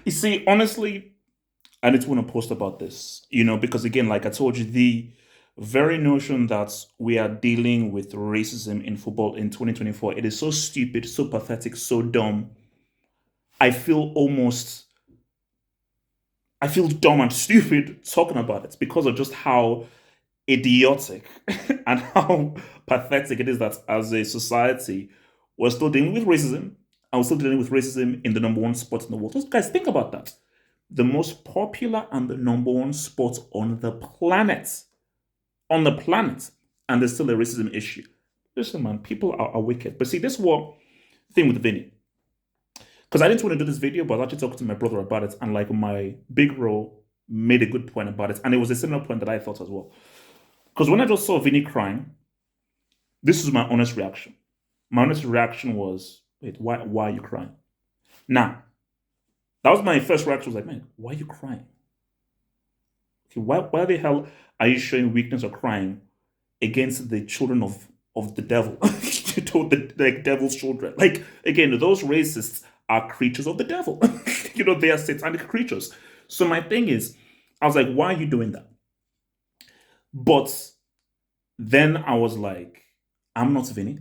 You see, honestly, I need to want to post about this, because again, like I told you, the very notion that we are dealing with racism in football in 2024, it is so stupid, so pathetic, so dumb. I feel almost, I feel dumb and stupid talking about it because of just how idiotic and how pathetic it is that as a society, we're still dealing with racism. And we're still dealing with racism in the number one sport in the world. Just guys, think about that. The most popular and the number one sport on the planet, and there's still a racism issue. Listen, man, people are wicked. But see, this what thing with Vinny. Because I didn't want to do this video, but I was actually talking to my brother about it, and like my big bro made a good point about it, and it was a similar point that I thought as well. Because when I just saw Vinny crying, this was my honest reaction. My honest reaction was, wait, why are you crying? Now, that was my first reaction. I was like, man, why are you crying? Okay, why the hell are you showing weakness or crying against the children of the devil? the devil's children. Like, again, those racists are creatures of the devil. They are satanic creatures. So my thing is, I was like, why are you doing that? But then I was like, I'm not Vinny.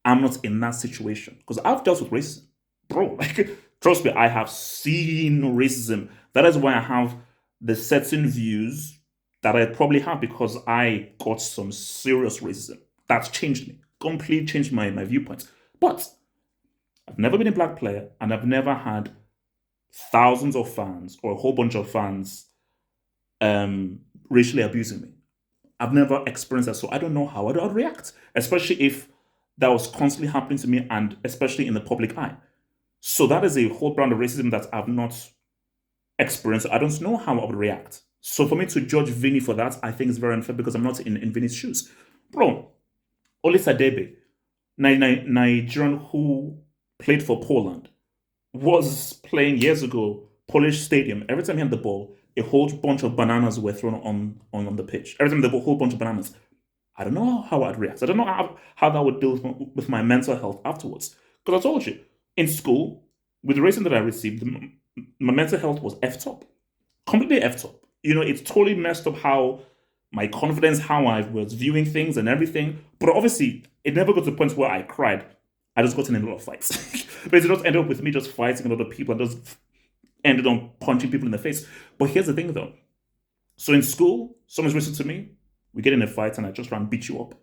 I'm not in that situation. Because I've dealt with racism. Bro, like, trust me, I have seen racism. That is why I have the certain views that I probably have because I got some serious racism. That's changed me. Completely changed my viewpoints. But I've never been a black player and I've never had thousands of fans or a whole bunch of fans racially abusing me. I've never experienced that, so I don't know how I'd react, especially if that was constantly happening to me and especially in the public eye. So that is a whole brand of racism that I've not experienced. I don't know how I would react. So for me to judge Vinny for that, I think is very unfair because I'm not in Vinny's shoes. Bro, Olisadebe, Nigerian who played for Poland, was playing years ago, Polish stadium. Every time he had the ball, a whole bunch of bananas were thrown on the pitch. Every time the whole bunch of bananas. I don't know how I'd react. I don't know how that would deal with my mental health afterwards. Because I told you, in school, with the rating that I received, my mental health was effed up. Completely effed up. It's totally messed up how my confidence, how I was viewing things and everything. But obviously, it never got to the point where I cried. I just got in a lot of fights. But it just ended up with me just fighting a lot of people and just ended up punching people in the face. But here's the thing though. So in school, someone's racist to me, we get in a fight and I just try and beat you up.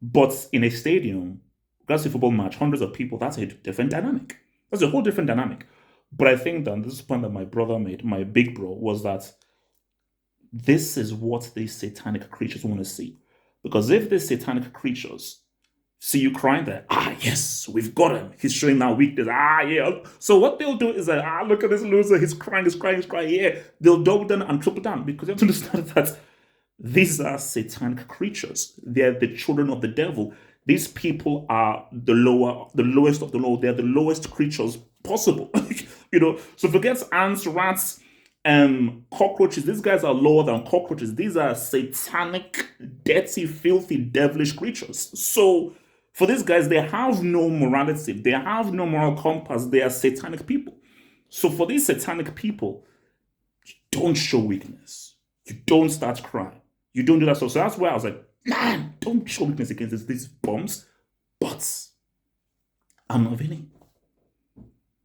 But in a stadium, that's a football match, hundreds of people, that's a different dynamic. That's a whole different dynamic. But I think that this point that my brother made, my big bro, was that this is what these satanic creatures want to see. Because if these satanic creatures see you crying there, yes, we've got him. He's showing that weakness. Yeah. So what they'll do is that, look at this loser. He's crying, he's crying, he's crying. Yeah. They'll double down and triple down because you have to understand that these are satanic creatures. They're the children of the devil. These people are the lowest of the low. They're the lowest creatures possible. So forget ants, rats, cockroaches. These guys are lower than cockroaches. These are satanic, dirty, filthy, devilish creatures. So for these guys, they have no morality. They have no moral compass. They are satanic people. So for these satanic people, you don't show weakness. You don't start crying. You don't do that. So that's why I was like, man, don't show weakness against these bombs. But I'm not Vinny.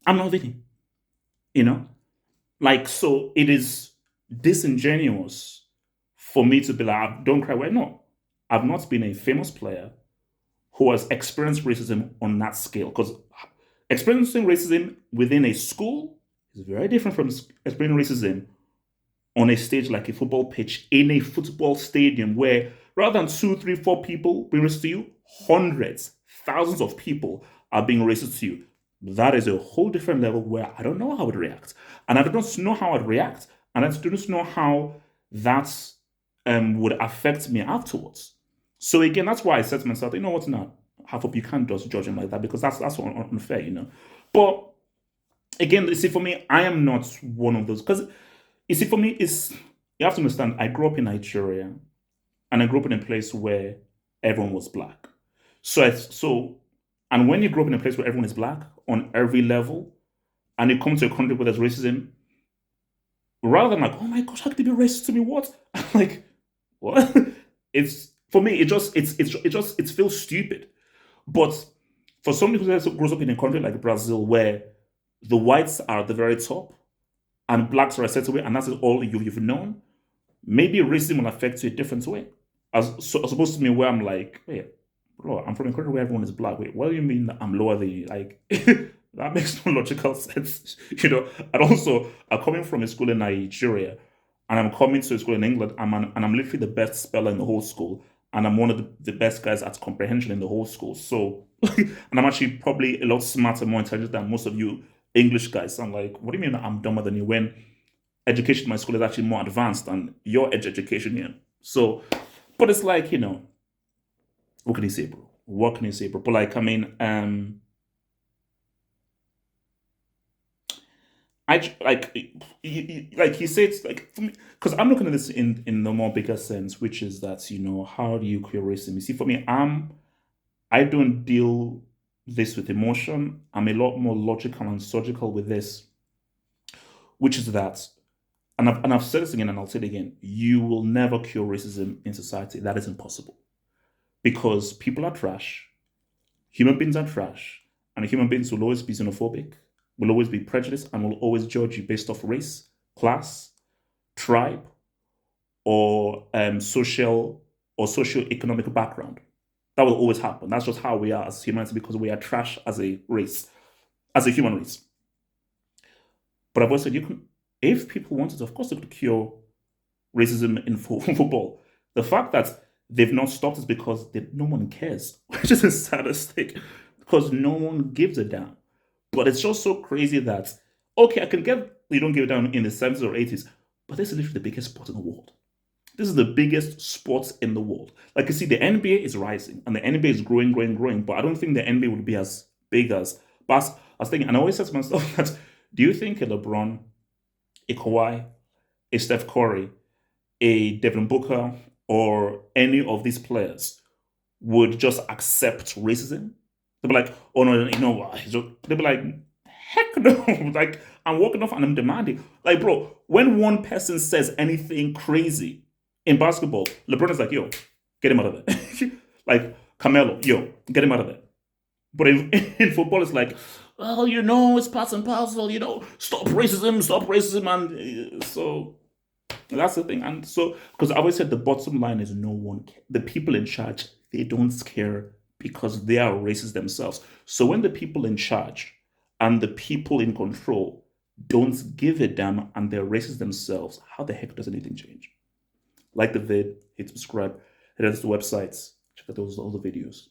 I'm not Vinny. You know? Like, so it is disingenuous for me to be like, don't cry. Well, no. I've not been a famous player who has experienced racism on that scale. Because experiencing racism within a school is very different from experiencing racism on a stage like a football pitch in a football stadium where rather than two, three, four people being racist to you, hundreds, thousands of people are being racist to you. That is a whole different level where I don't know how I'd react. And I don't know how I'd react. And I don't know how that would affect me afterwards. So again, that's why I said to myself, you know what, now, half of you can't just judge him like that because that's unfair. But again, you see, for me, I am not one of those because you see, for me, you have to understand. I grew up in Nigeria, and I grew up in a place where everyone was black. And when you grow up in a place where everyone is black on every level, and you come to a country where there's racism, rather than like, oh my gosh, how could they be racist to me? What? I'm like, what? It's for me, it feels stupid. But for somebody who grows up in a country like Brazil where the whites are at the very top and blacks are a certain way, and that's all you've known, maybe racism will affect you a different way. As opposed to me where I'm like, wait, bro, I'm from a country where everyone is black. Wait, what do you mean that I'm lower than you? Like, that makes no logical sense, And also, I'm coming from a school in Nigeria, and I'm coming to a school in England, and I'm literally the best speller in the whole school, and I'm one of the best guys at comprehension in the whole school. So, and I'm actually probably a lot smarter, more intelligent than most of you English guys. So I'm like, what do you mean I'm dumber than you when education in my school is actually more advanced than your education here? So, but it's like, what can you say, bro? What can you say, bro? But like, I mean, like he said, like for me, because I'm looking at this in the more bigger sense, which is that how do you cure racism? You see, for me, I don't deal this with emotion. I'm a lot more logical and surgical with this, which is that, and I've said this again and I'll say it again: you will never cure racism in society. That is impossible because people are trash. Human beings are trash, and human beings will always be xenophobic, will always be prejudiced, and will always judge you based off race, class, tribe, or social or socio-economic background. That will always happen. That's just how we are as humanity because we are trash as a race, as a human race. But I've always said if people wanted to, of course, they could cure racism in football. The fact that they've not stopped is because no one cares, which is the saddest thing, because no one gives a damn. But it's just so crazy that, okay, I can get you don't give a damn in the 70s or 80s, but this is literally the biggest sport in the world. This is the biggest sport in the world. Like you see, the NBA is rising and the NBA is growing, growing, growing. But I don't think the NBA would be as big as. But I was thinking, and I always said to myself that, do you think a LeBron, a Kawhi, a Steph Curry, a Devin Booker, or any of these players would just accept racism? They'd be like, oh no, you know what? They'd be like, heck no. Like, I'm walking off and I'm demanding. Like, bro, when one person says anything crazy in basketball, LeBron is like, yo, get him out of there. Like, Carmelo, yo, get him out of there. But in football, it's like, well, it's part and parcel, stop racism. And so that's the thing. And so, because I always said the bottom line is no one, the people in charge, they don't care because they are racist themselves. So when the people in charge and the people in control don't give a damn and they're racist themselves, how the heck does anything change? Like the vid, hit subscribe, head to the websites, check out all the videos.